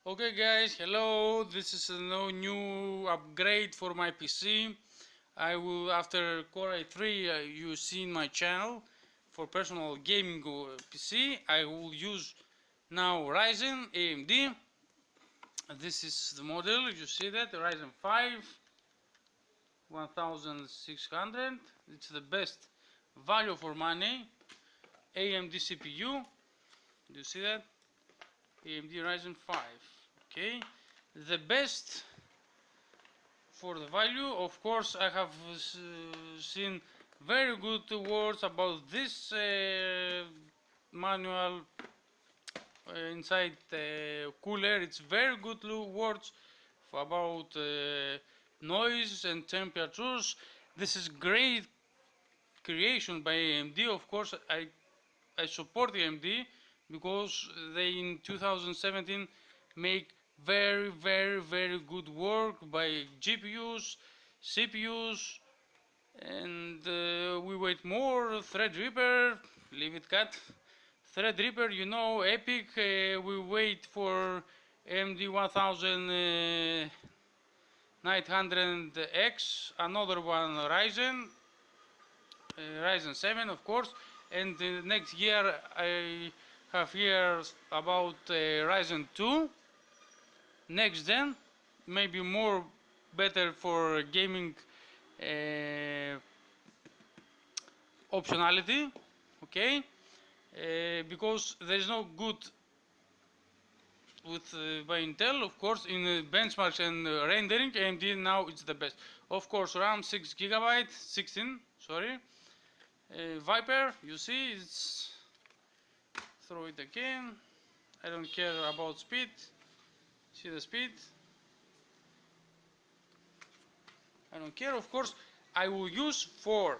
Okay guys, hello, this is a new upgrade for my PC. I will, after Core i3 you see in my channel for personal gaming PC, I will use now Ryzen AMD. This is the model, you see that, Ryzen 5 1600. It's the best value for money AMD CPU. Do you see that? AMD Ryzen 5. Okay, the best for the value. Of course, I have seen very good words about this manual inside the cooler. It's very good words about noise and temperatures. This is great creation by AMD. Of course, I support AMD because they in 2017 make very good work by GPUs, CPUs, and we wait more. Threadripper, leave it cut. Threadripper, you know, Epic. We wait for AMD 1900X, another one Ryzen 7, of course, and next year I have here about Ryzen 2 next gen, maybe more better for gaming optionality, okay, because there is no good with by Intel, of course, in benchmarks and rendering. AMD now it's the best. Of course, RAM 6 gigabyte, 16, sorry. Viper, you see, it's throw it again. I don't care about speed. See the speed. I don't care. Of course, I will use 4.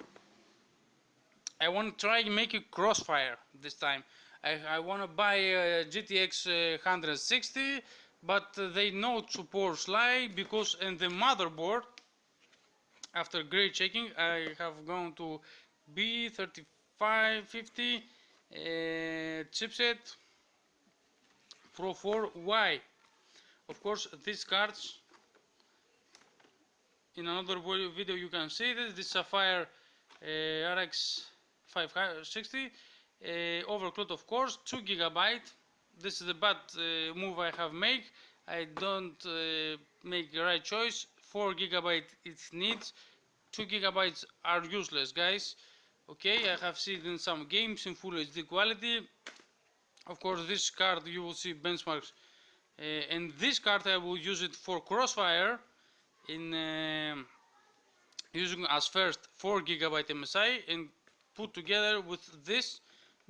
I want to try make a crossfire this time. I want to buy a GTX 160, but they not support slide because in the motherboard, after great checking, I have gone to B3550 chipset Pro 4Y. Of course, these cards, in another video you can see this Sapphire RX 560 overclocked, of course, 2 gigabyte. This is the bad move I have made. I don't make the right choice. 4 gigabyte it needs, 2 gigabytes are useless, guys. Okay, I have seen in some games in full HD quality. Of course, this card you will see benchmarks, and this card I will use it for crossfire in using as first 4 gigabyte MSI and put together with this,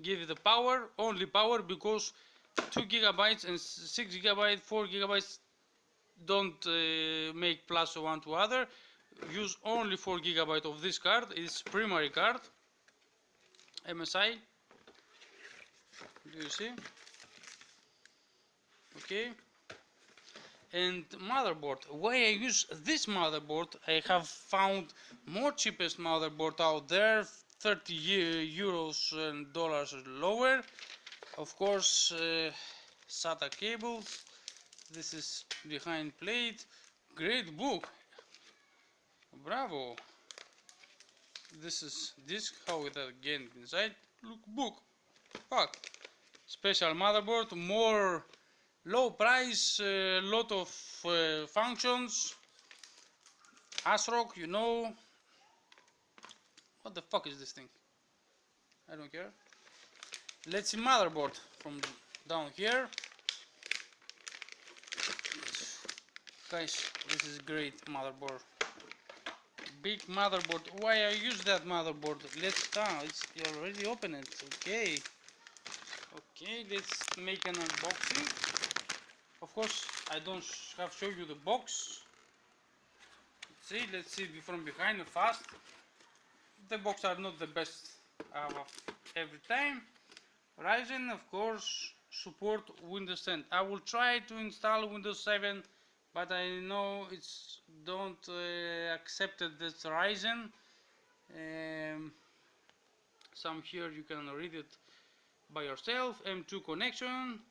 give it the power, only power, because 2 gigabytes and 6 gigabyte, 4 gigabytes don't make plus one to other. Use only 4 gigabyte of this card. It's primary card MSI. Do you see? Okay. And motherboard, why I use this motherboard, I have found more cheapest motherboard out there, 30 euros and dollars lower. Of course, SATA cables. This is behind plate. Great book, bravo. This is disc, how it again inside, look, book, fuck. Special motherboard, more low price, lot of functions. ASRock, you know. What the fuck is this thing? I don't care. Let's see motherboard from down here. Guys, this is great motherboard. Big motherboard. Why I use that motherboard? Let's start. It's already open it. Okay. Okay, let's make an unboxing. Of course, I don't have show you the box. Let's see from behind fast. The box are not the best every time. Ryzen, of course, support Windows 10. I will try to install Windows 7, but I know it's don't accept this Ryzen. Some here you can read it by yourself. M2 connection.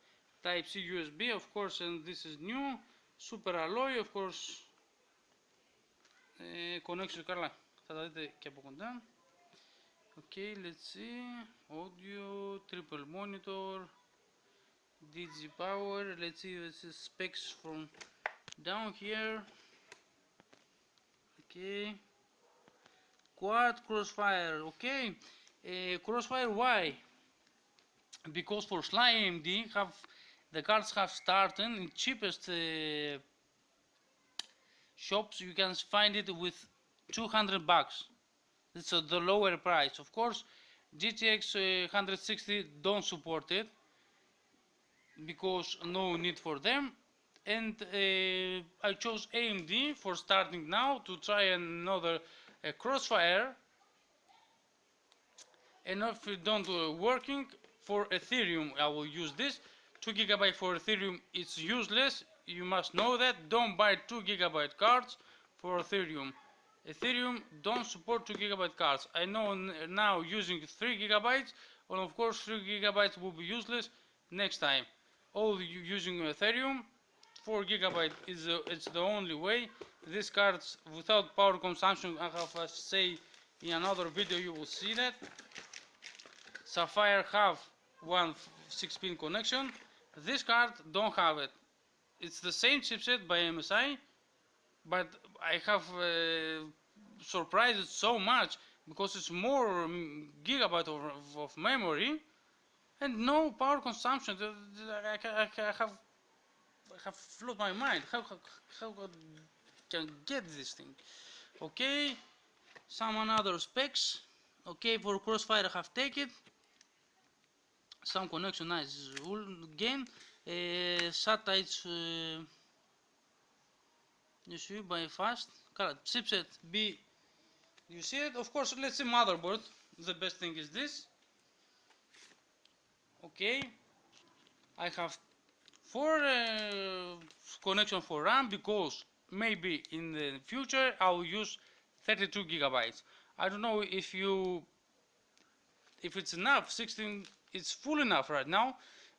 Type C USB, of course, and this is new. Super alloy, of course. Connection, καλά, θα τα δείτε και από κοντά. Okay, let's see. Audio, triple monitor, DG power. Let's see this is specs from down here. Okay. Quad crossfire. Okay. Crossfire, why? Because for Sly AMD the cards have started in cheapest shops. You can find it with $200. It's the lower price. Of course, GTX 160 don't support it because no need for them, and I chose AMD for starting now to try another crossfire. And if it don't working, for Ethereum I will use this. 2 GB for Ethereum, it's useless. You must know that. Don't buy 2 GB cards for Ethereum. Ethereum don't support 2 GB cards. I know now using 3 GB, and of course 3 GB will be useless next time. All you using Ethereum, 4 GB is it's the only way. These cards without power consumption, I have say in another video, you will see that. Sapphire have one 6-pin connection. This card don't have it. It's the same chipset by MSI, but I have surprised so much because it's more gigabyte of memory and no power consumption. I have flown my mind. How can get this thing? Okay, some other specs. Okay, for Crossfire I have taken some connection, nice again. Satellites, you see, by fast. Chipset B, you see it. Of course, let's see motherboard. The best thing is this. Okay, I have 4 connection for RAM because maybe in the future I will use 32 gigabytes. I don't know if it's enough. 16 it's full enough right now,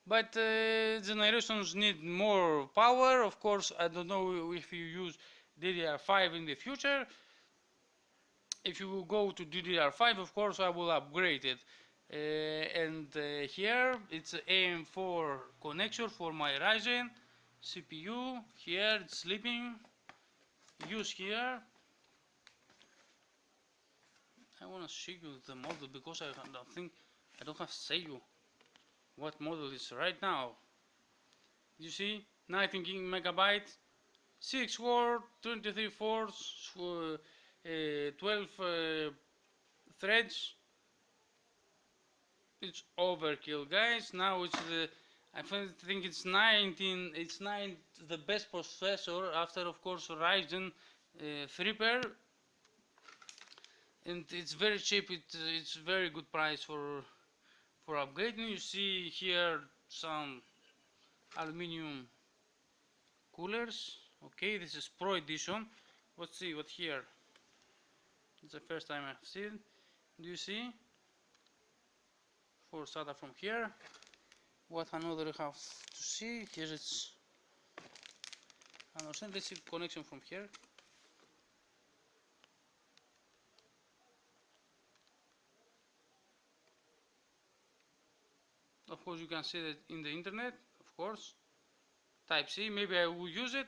but generations need more power. Of course, I don't know if you use DDR5 in the future. If you will go to DDR5, of course I will upgrade it. Here it's AM4 connection for my Ryzen CPU. Here it's sleeping. Use here. I want to show you the model because I don't think I don't have to say you what model is right now. You see, 19 megabyte, 6 core, 23 cores, 12 threads. It's overkill, guys. Now it's I think it's 19. It's 9, the best processor after, of course, Ryzen 3 pair, and it's very cheap. It's very good price for upgrading. You see here some aluminum coolers. Okay, this is Pro Edition. Let's see what here. It's the first time I've seen it. Do you see? For SATA from here. What another have to see? Here it's understand. Let's see connection from here. Of course, you can see that in the internet. Of course, Type C. Maybe I will use it.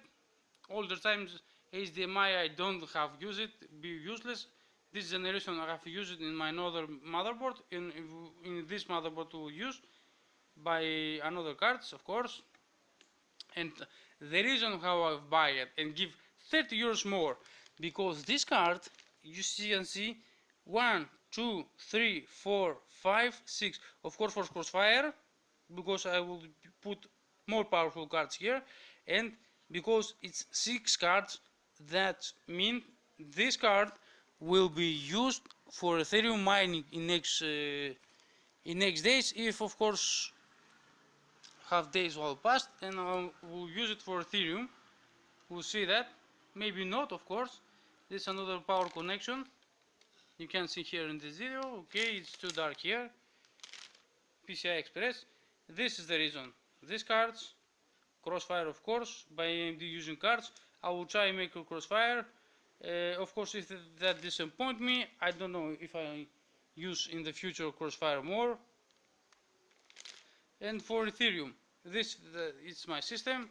Older times HDMI I don't have used it. Be useless. This generation I have used it in my another motherboard. In this motherboard to use by another cards, of course. And the reason how I buy it and give 30 euros more, because this card you can see 1, 2, 3, 4, 5, 6. Of course for Crossfire, because I will put more powerful cards here, and because it's 6 cards, that means this card will be used for Ethereum mining in next days, if of course have days will pass, and I will use it for Ethereum. We'll see that. Maybe not, of course. This is another power connection. You can see here in this video. Okay, it's too dark here. PCI Express. This is the reason. these cards, Crossfire of course, by AMD using cards. I will try and make a Crossfire. Of course, if that disappoint me, I don't know if I use in the future Crossfire more. And for Ethereum, it's my system.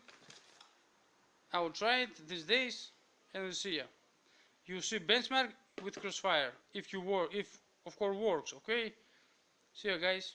I will try it these days and we'll see ya. You see benchmark with Crossfire if of course works. Okay, see ya guys.